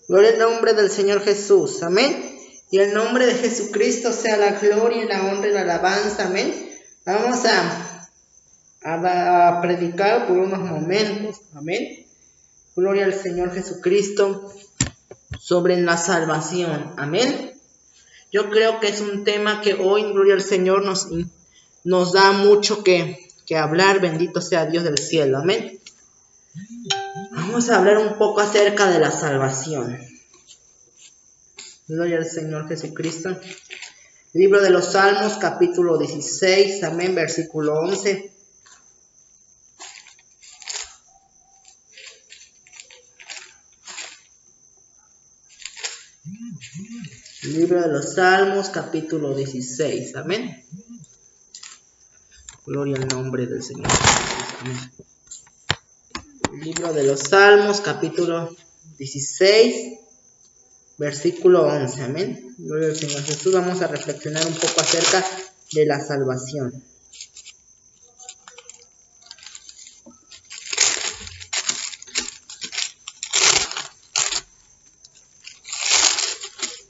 Gloria al nombre del Señor Jesús, amén. Y el nombre de Jesucristo sea la gloria y la honra y la alabanza, amén. Vamos a predicar por unos momentos, amén. Gloria al Señor Jesucristo sobre la salvación, amén. Yo creo que es un tema que hoy, gloria al Señor, nos da mucho que hablar. Bendito sea Dios del cielo, amén. Vamos a hablar un poco acerca de la salvación. Gloria al Señor Jesucristo. Libro de los Salmos, capítulo 16, amén, versículo 11. Libro de los Salmos, capítulo 16, amén. Gloria al nombre del Señor Jesús, amén. Libro de los Salmos, capítulo 16, versículo 11, amén. Gloria al Señor Jesús. Vamos a reflexionar un poco acerca de la salvación.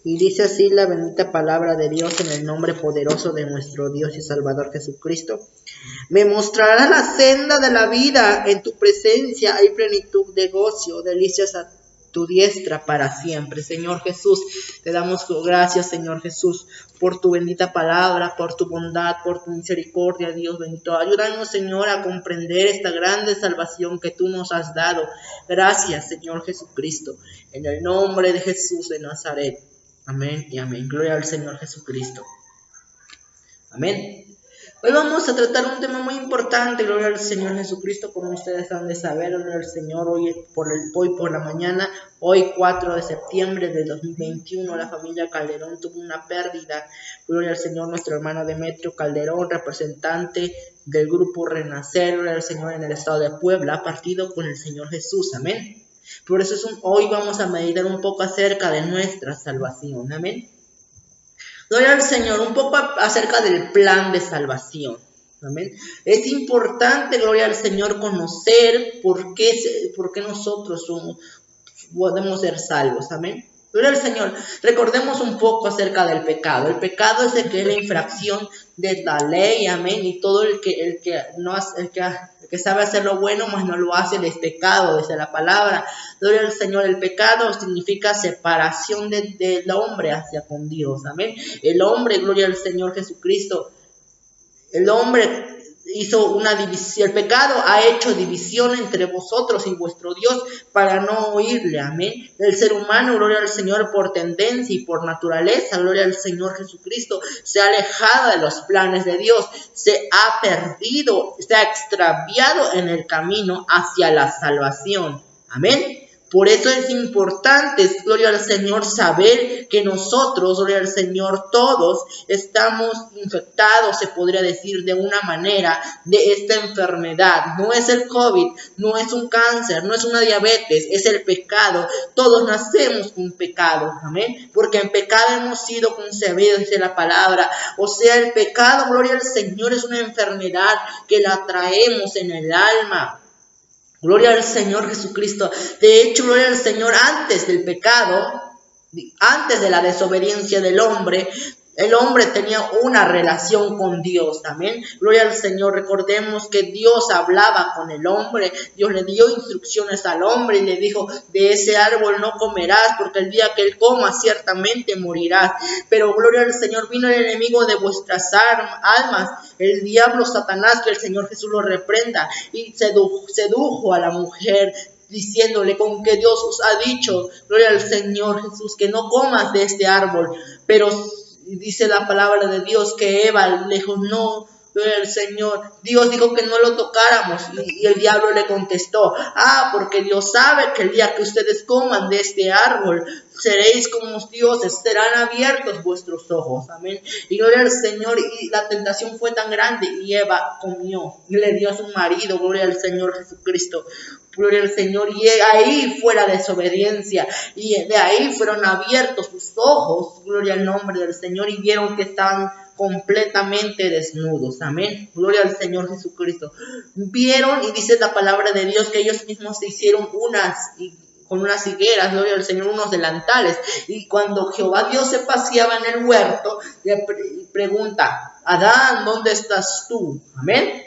Y dice así la bendita palabra de Dios en el nombre poderoso de nuestro Dios y Salvador Jesucristo. Me mostrarás la senda de la vida, en tu presencia hay plenitud de gozo, delicias a tu diestra para siempre. Señor Jesús, te damos gracias, Señor Jesús, por tu bendita palabra, por tu bondad, por tu misericordia, Dios bendito. Ayúdanos, Señor, a comprender esta grande salvación que tú nos has dado. Gracias, Señor Jesucristo, en el nombre de Jesús de Nazaret. Amén y amén. Gloria al Señor Jesucristo. Amén. Hoy vamos a tratar un tema muy importante, gloria al Señor Jesucristo, como ustedes han de saber, gloria al Señor. Hoy por la mañana, hoy 4 de septiembre de 2021, la familia Calderón tuvo una pérdida. Gloria al Señor, nuestro hermano Demetrio Calderón, representante del grupo Renacer, gloria al Señor, en el estado de Puebla, ha partido con el Señor Jesús, amén. Por eso hoy vamos a meditar un poco acerca de nuestra salvación, amén. Gloria al Señor, un poco acerca del plan de salvación, amén. Es importante, gloria al Señor, conocer por qué nosotros podemos ser salvos, amén. Gloria al Señor. Recordemos un poco acerca del pecado. El pecado es la infracción de la ley, amén. Y todo el que sabe hacer lo bueno, mas no lo hace, es pecado, dice la palabra. Gloria al Señor. El pecado significa separación del hombre hacia con Dios, amén. El hombre, gloria al Señor Jesucristo. El hombre hizo una división, el pecado ha hecho división entre vosotros y vuestro Dios para no oírle, amén. El ser humano, gloria al Señor, por tendencia y por naturaleza, gloria al Señor Jesucristo, se ha alejado de los planes de Dios, se ha perdido, se ha extraviado en el camino hacia la salvación, amén. Por eso es importante, gloria al Señor, saber que nosotros, gloria al Señor, todos estamos infectados, se podría decir de una manera, de esta enfermedad. No es el COVID, no es un cáncer, no es una diabetes, es el pecado. Todos nacemos con pecado, amén. Porque en pecado hemos sido concebidos, dice la palabra. O sea, el pecado, gloria al Señor, es una enfermedad que la traemos en el alma. Gloria al Señor Jesucristo. De hecho, gloria al Señor, antes del pecado, antes de la desobediencia del hombre, el hombre tenía una relación con Dios, amén. Gloria al Señor. Recordemos que Dios hablaba con el hombre. Dios le dio instrucciones al hombre y le dijo: de ese árbol no comerás, porque el día que él coma ciertamente morirás. Pero gloria al Señor, vino el enemigo de vuestras almas, el diablo Satanás, que el Señor Jesús lo reprenda, y sedujo a la mujer, diciéndole: con que Dios os ha dicho, gloria al Señor Jesús, que no comas de este árbol. Pero dice la palabra de Dios que Eva le dijo: no, gloria al Señor, Dios dijo que no lo tocáramos. Y el diablo le contestó: porque Dios sabe que el día que ustedes coman de este árbol, seréis como dioses, serán abiertos vuestros ojos, amén. Y gloria al Señor, y la tentación fue tan grande, y Eva comió, y le dio a su marido, gloria al Señor Jesucristo. Gloria al Señor, y ahí fue la desobediencia, y de ahí fueron abiertos sus ojos, gloria al nombre del Señor, y vieron que estaban completamente desnudos, amén. Gloria al Señor Jesucristo. Vieron, y dice la palabra de Dios, que ellos mismos se hicieron unas con unas higueras, gloria al Señor, unos delantales. Y cuando Jehová Dios se paseaba en el huerto, le pregunta: Adán, ¿dónde estás tú? Amén.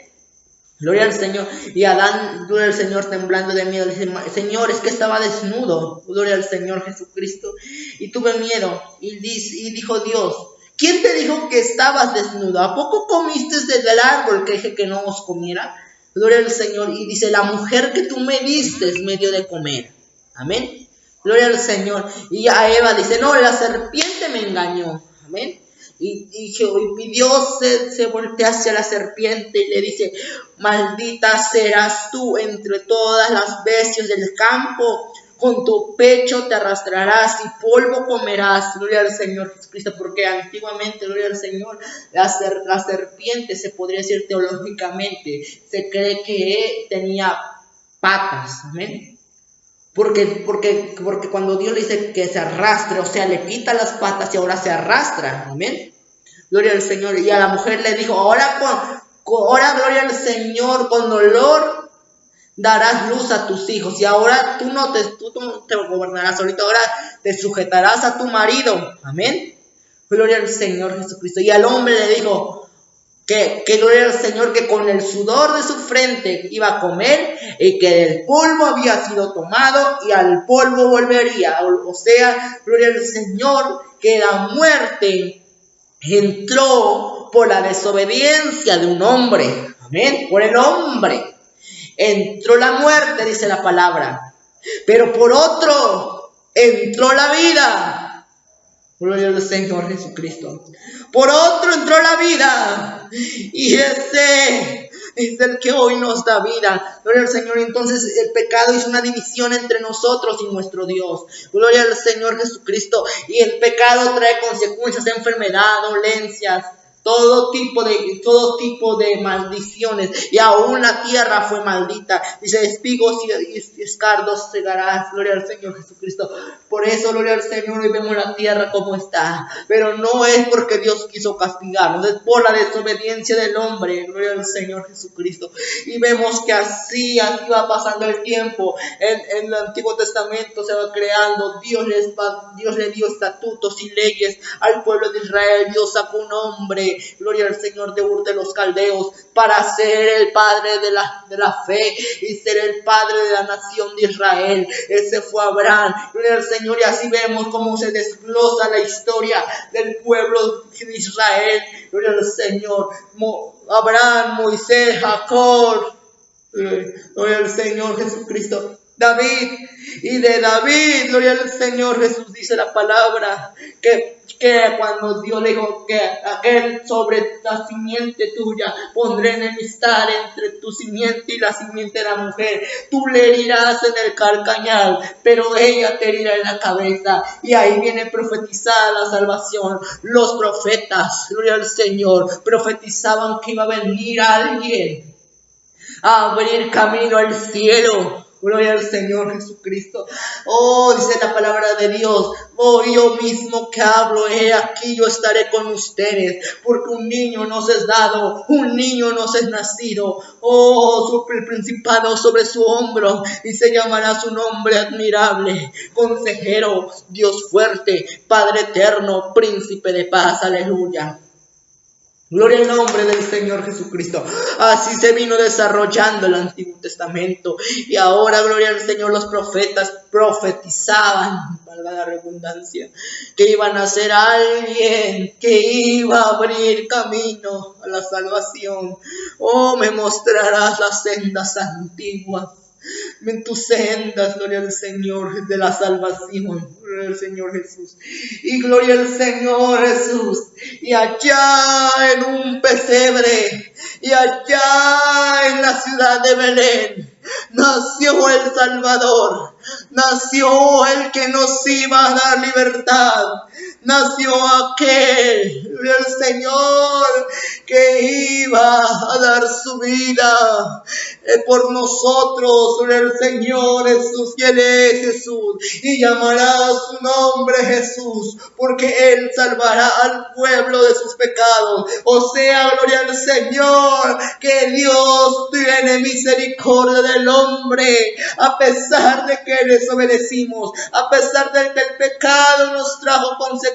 Gloria al Señor. Y Adán, gloria al Señor, temblando de miedo, le dice: Señor, es que estaba desnudo. Gloria al Señor Jesucristo. Y tuve miedo. Y dijo Dios: ¿quién te dijo que estabas desnudo? ¿A poco comiste desde el árbol que dije que no os comiera? Gloria al Señor. Y dice: la mujer que tú me diste me dio de comer. Amén. Gloria al Señor. Y a Eva dice: no, la serpiente me engañó. Amén. Y Dios se voltea hacia la serpiente y le dice: maldita serás tú entre todas las bestias del campo, con tu pecho te arrastrarás y polvo comerás. Gloria al Señor Jesucristo, porque antiguamente, gloria al Señor, la serpiente, se podría decir teológicamente, se cree que tenía patas. Amén. Porque cuando Dios le dice que se arrastre, o sea, le quita las patas y ahora se arrastra. Amén. Gloria al Señor. Y a la mujer le dijo: ahora gloria al Señor, con dolor darás luz a tus hijos. Y ahora tú no te gobernarás ahorita, ahora te sujetarás a tu marido. Amén. Gloria al Señor Jesucristo. Y al hombre le dijo que gloria al Señor, que con el sudor de su frente iba a comer y que del polvo había sido tomado y al polvo volvería. O sea, gloria al Señor, que la muerte entró por la desobediencia de un hombre. Amén. Por el hombre entró la muerte, dice la palabra, pero por otro entró la vida. Gloria al Señor Jesucristo. Por otro entró la vida, y ese es el que hoy nos da vida. Gloria al Señor. Entonces el pecado hizo una división entre nosotros y nuestro Dios. Gloria al Señor Jesucristo. Y el pecado trae consecuencias: enfermedad, dolencias, todo tipo de maldiciones. Y aún la tierra fue maldita. Dice: espigos y escardos segarás. Gloria al Señor Jesucristo. Por eso, gloria al Señor, hoy vemos la tierra como está. Pero no es porque Dios quiso castigarnos, es por la desobediencia del hombre. Gloria al Señor Jesucristo. Y vemos que así va pasando el tiempo. En el Antiguo Testamento se va creando. Dios le dio estatutos y leyes al pueblo de Israel. Dios sacó un hombre, gloria al Señor, de Ur de los Caldeos, para ser el padre de la fe y ser el padre de la nación de Israel. Ese fue Abraham. Gloria al Señor. Y así vemos cómo se desglosa la historia del pueblo de Israel. Gloria al Señor. Abraham, Moisés, Jacob. Gloria al Señor Jesucristo. David, y de David, gloria al Señor Jesús, dice la palabra que cuando Dios le dijo que aquel sobre la simiente tuya pondré enemistad entre tu simiente y la simiente de la mujer, tú le herirás en el calcañar, pero ella te herirá en la cabeza. Y ahí viene profetizada la salvación. Los profetas, gloria al Señor, profetizaban que iba a venir alguien a abrir camino al cielo. Gloria al Señor Jesucristo. Oh, dice la palabra de Dios: oh, yo mismo que hablo, he aquí yo estaré con ustedes, porque un niño nos es dado, un niño nos es nacido. Oh, el principado sobre su hombro, y se llamará su nombre admirable, consejero, Dios fuerte, Padre eterno, príncipe de paz. Aleluya. Gloria al nombre del Señor Jesucristo. Así se vino desarrollando el Antiguo Testamento. Y ahora, gloria al Señor, los profetas profetizaban, valga la redundancia, que iban a ser alguien que iba a abrir camino a la salvación. Oh, me mostrarás las sendas antiguas. En tus sendas, gloria al Señor, de la salvación. Gloria al Señor Jesús. Y gloria al Señor Jesús. Y allá en un pesebre, y allá en la ciudad de Belén, nació el Salvador. Nació el que nos iba a dar libertad. nació aquel, el Señor, que iba a dar su vida por nosotros. El Señor Jesús, y Él es Jesús, y llamará su nombre Jesús, porque Él salvará al pueblo de sus pecados. O sea, gloria al Señor, que Dios tiene misericordia del hombre, a pesar de que desobedecimos, a pesar de que el pecado nos trajo consecuencias.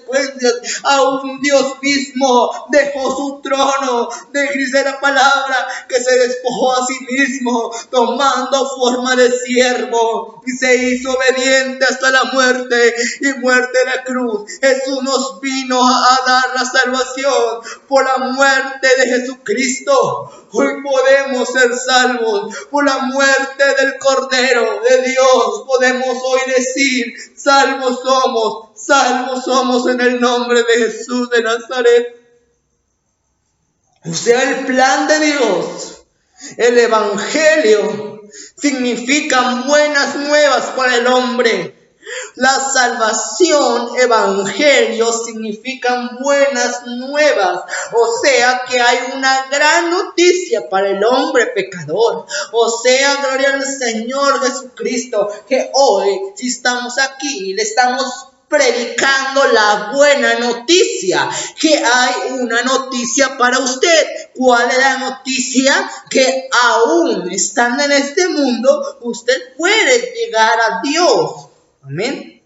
Aún Dios mismo dejó su trono, dice la palabra, que se despojó a sí mismo, tomando forma de siervo, y se hizo obediente hasta la muerte, y muerte de cruz. Jesús nos vino a dar la salvación por la muerte de Jesucristo. Hoy podemos ser salvos por la muerte del Cordero de Dios. Podemos hoy decir: salvos somos en el nombre de Jesús de Nazaret. O sea, el plan de Dios, el Evangelio, significa buenas nuevas para el hombre. La salvación, evangelio, significan buenas nuevas. O sea que hay una gran noticia para el hombre pecador. O sea, gloria al Señor Jesucristo, que hoy, si estamos aquí, le estamos predicando la buena noticia, que hay una noticia para usted. ¿Cuál es la noticia? Que aún estando en este mundo, usted puede llegar a Dios. Amén.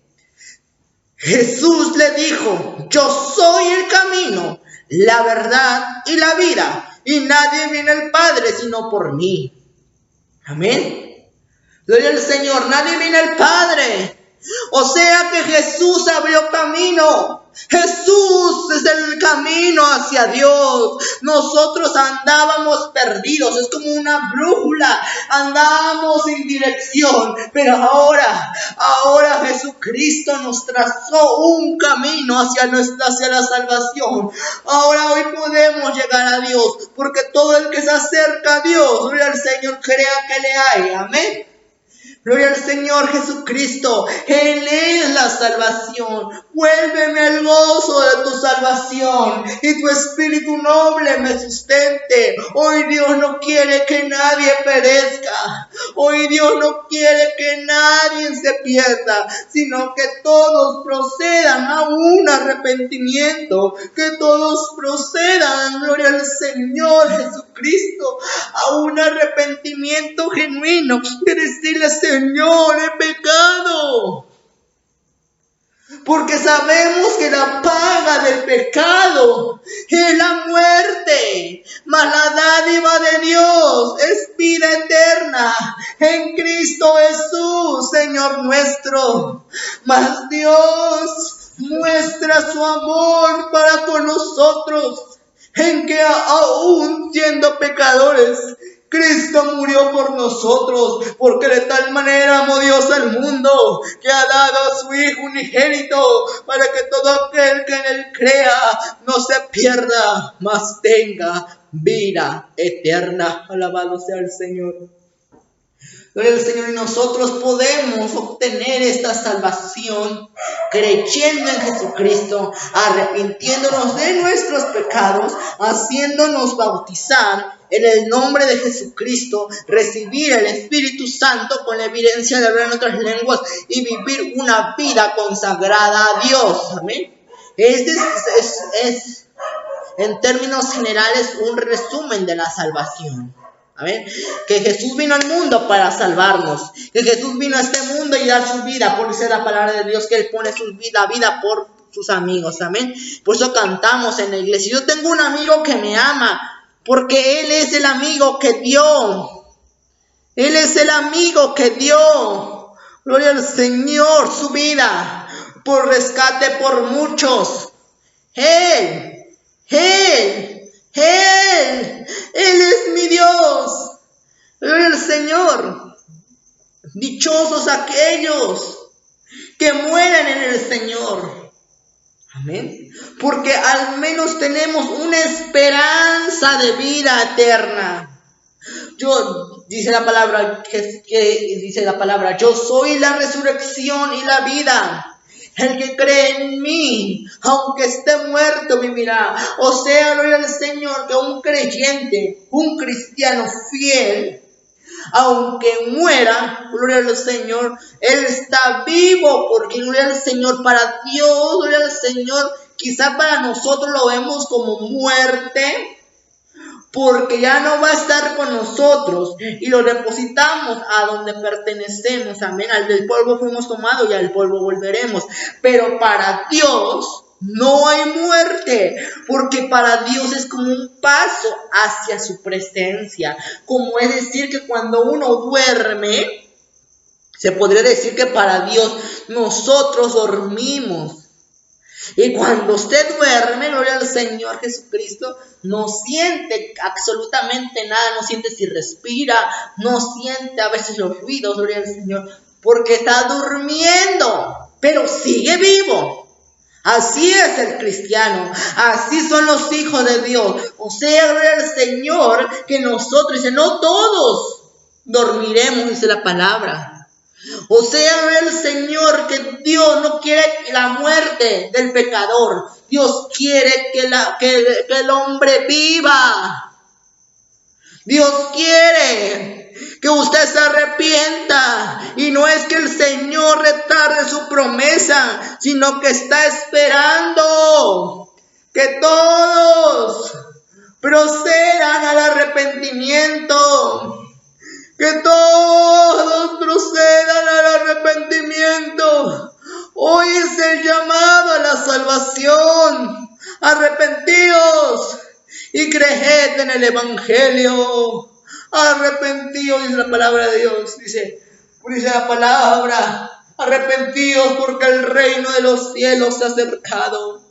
Jesús le dijo: yo soy el camino, la verdad y la vida, y nadie viene al Padre sino por mí. Amén. Gloria al Señor. Nadie viene al Padre. O sea que Jesús abrió camino. Jesús es el camino hacia Dios. Nosotros andábamos perdidos, es como una brújula, andábamos sin dirección, pero ahora Jesucristo nos trazó un camino hacia la salvación. Ahora hoy podemos llegar a Dios, porque todo el que se acerca a Dios, gloria al Señor, crea que le hay. Amén. Gloria al Señor Jesucristo. Él es la salvación. Vuélveme al gozo de tu salvación, y tu espíritu noble me sustente. Hoy Dios no quiere que nadie perezca. Hoy Dios no quiere que nadie se pierda, sino que todos procedan a un arrepentimiento. Que todos procedan, gloria al Señor Jesucristo, a un arrepentimiento genuino. Y decirle: Señor, he pecado. Porque sabemos que la paga del pecado es la muerte, mas la dádiva de Dios es vida eterna en Cristo Jesús, Señor nuestro. Mas Dios muestra su amor para con nosotros, en que aún siendo pecadores, Cristo murió por nosotros, porque de tal manera amó Dios al mundo, que ha dado a su Hijo unigénito, para que todo aquel que en Él crea no se pierda, mas tenga vida eterna. Alabado sea el Señor. Gloria al Señor. Y nosotros podemos obtener esta salvación creyendo en Jesucristo, arrepintiéndonos de nuestros pecados, haciéndonos bautizar en el nombre de Jesucristo, recibir el Espíritu Santo con la evidencia de hablar en otras lenguas y vivir una vida consagrada a Dios. Amén. Este es en términos generales un resumen de la salvación. Amén. Que Jesús vino al mundo para salvarnos, que Jesús vino a este mundo y dar su vida, por ser la palabra de Dios, que Él pone su vida por sus amigos. Amén. Por eso cantamos en la iglesia: yo tengo un amigo que me ama, porque Él es el amigo que dio. Él es el amigo que dio, gloria al Señor, su vida por rescate por muchos. Él es mi Dios. Gloria al Señor. Dichosos aquellos que mueren en el Señor. Amén. Porque al menos tenemos una esperanza de vida eterna. Dice la palabra, yo soy la resurrección y la vida. El que cree en mí, aunque esté muerto, vivirá. O sea, gloria al Señor, que un creyente, un cristiano fiel, aunque muera, gloria al Señor, Él está vivo, porque gloria al Señor, para Dios, gloria al Señor, quizá para nosotros lo vemos como muerte, porque ya no va a estar con nosotros y lo depositamos a donde pertenecemos, amén. Al del polvo fuimos tomados y al polvo volveremos. Pero para Dios no hay muerte, porque para Dios es como un paso hacia su presencia. Como es decir que cuando uno duerme, se podría decir que para Dios nosotros dormimos. Y cuando usted duerme, gloria al Señor Jesucristo, no siente absolutamente nada, no siente si respira, no siente a veces los ruidos, gloria al Señor, porque está durmiendo, pero sigue vivo. Así es el cristiano, así son los hijos de Dios. O sea, gloria al Señor, que nosotros, dice, no todos dormiremos, dice la palabra. O sea, el Señor, que Dios no quiere la muerte del pecador. Dios quiere que el hombre viva. Dios quiere que usted se arrepienta. Y no es que el Señor retarde su promesa, sino que está esperando que todos procedan al arrepentimiento. Que todos procedan al arrepentimiento. Hoy es el llamado a la salvación. Arrepentíos y creed en el Evangelio. Arrepentíos, dice la palabra de Dios. Dice la palabra, arrepentíos porque el reino de los cielos se ha acercado.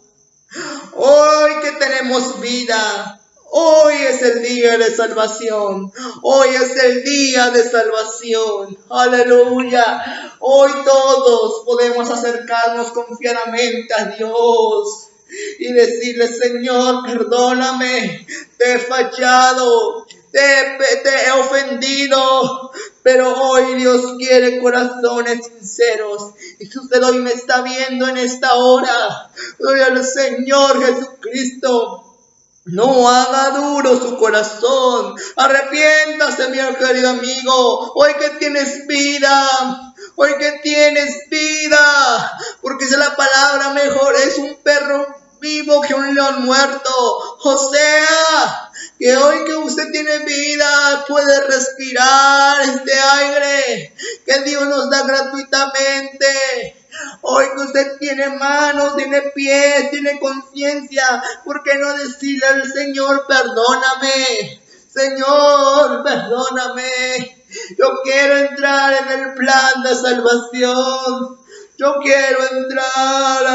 Hoy que tenemos vida, hoy es el día de salvación. Hoy es el día de salvación. Aleluya. Hoy todos podemos acercarnos confiadamente a Dios y decirle: Señor, perdóname, te he fallado, te he ofendido, pero hoy Dios quiere corazones sinceros. Y si usted hoy me está viendo en esta hora, gloria al Señor Jesucristo, no haga duro su corazón. Arrepiéntase, mi querido amigo. Hoy que tienes vida. Hoy que tienes vida. Porque dice la palabra: mejor es un perro vivo que un león muerto. O sea, que hoy que usted tiene vida, puede respirar este aire que Dios nos da gratuitamente. Hoy que usted tiene manos, tiene pies, tiene conciencia, ¿por qué no decirle al Señor: perdóname, Señor, perdóname? Yo quiero entrar en el plan de salvación. Yo quiero entrar.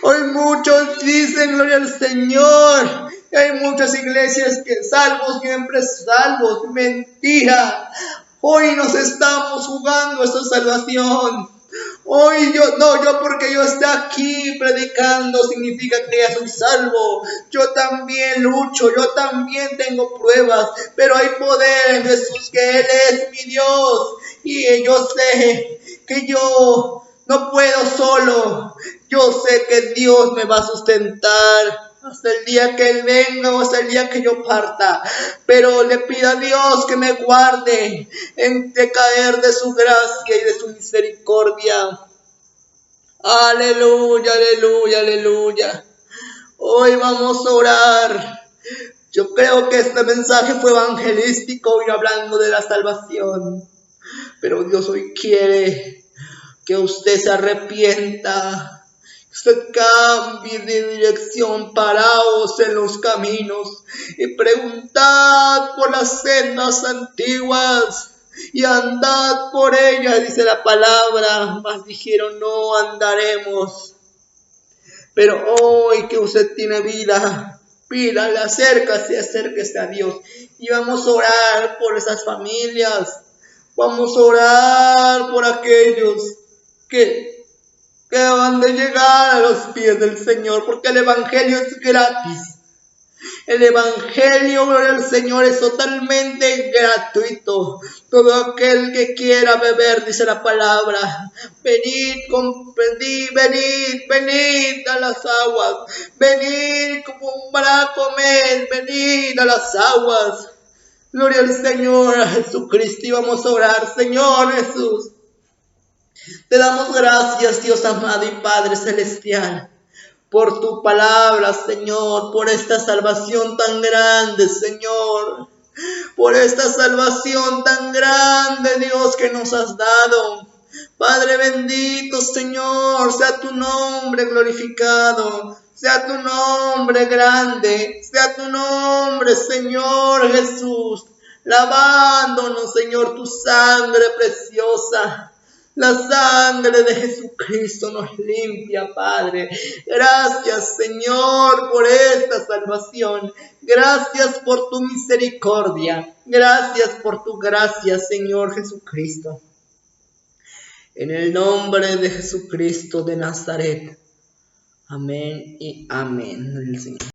Hoy muchos dicen: gloria al Señor. Hay muchas iglesias que salvos, siempre salvos. Mentira. Hoy nos estamos jugando esta salvación. Hoy yo porque yo esté aquí predicando significa que ya soy salvo. Yo también lucho, yo también tengo pruebas, pero hay poder en Jesús, que Él es mi Dios. Y yo sé que yo no puedo solo. Yo sé que Dios me va a sustentar hasta el día que Él venga o hasta el día que yo parta. Pero le pido a Dios que me guarde de caer de su gracia y de su misericordia. Aleluya, aleluya, aleluya. Hoy vamos a orar. Yo creo que este mensaje fue evangelístico y hablando de la salvación. Pero Dios hoy quiere que usted se arrepienta. Usted cambie de dirección, paraos en los caminos y preguntad por las sendas antiguas y andad por ellas, dice la palabra. Mas dijeron: no andaremos. Pero hoy que usted tiene vida, pídale, acérquese a Dios. Y vamos a orar por esas familias. Vamos a orar por aquellos que van de llegar a los pies del Señor, porque el Evangelio es gratis. El Evangelio, gloria al Señor, es totalmente gratuito. Todo aquel que quiera beber, dice la palabra, venid, venid a las aguas, venid para comer, venid a las aguas. Gloria al Señor, a Jesucristo, y vamos a orar. Señor Jesús, te damos gracias, Dios amado y Padre celestial, por tu palabra, Señor, por esta salvación tan grande, Señor, por esta salvación tan grande, Dios, que nos has dado. Padre bendito, Señor, sea tu nombre glorificado, sea tu nombre grande, sea tu nombre, Señor Jesús, lavándonos, Señor, tu sangre preciosa. La sangre de Jesucristo nos limpia, Padre. Gracias, Señor, por esta salvación. Gracias por tu misericordia. Gracias por tu gracia, Señor Jesucristo. En el nombre de Jesucristo de Nazaret. Amén y amén.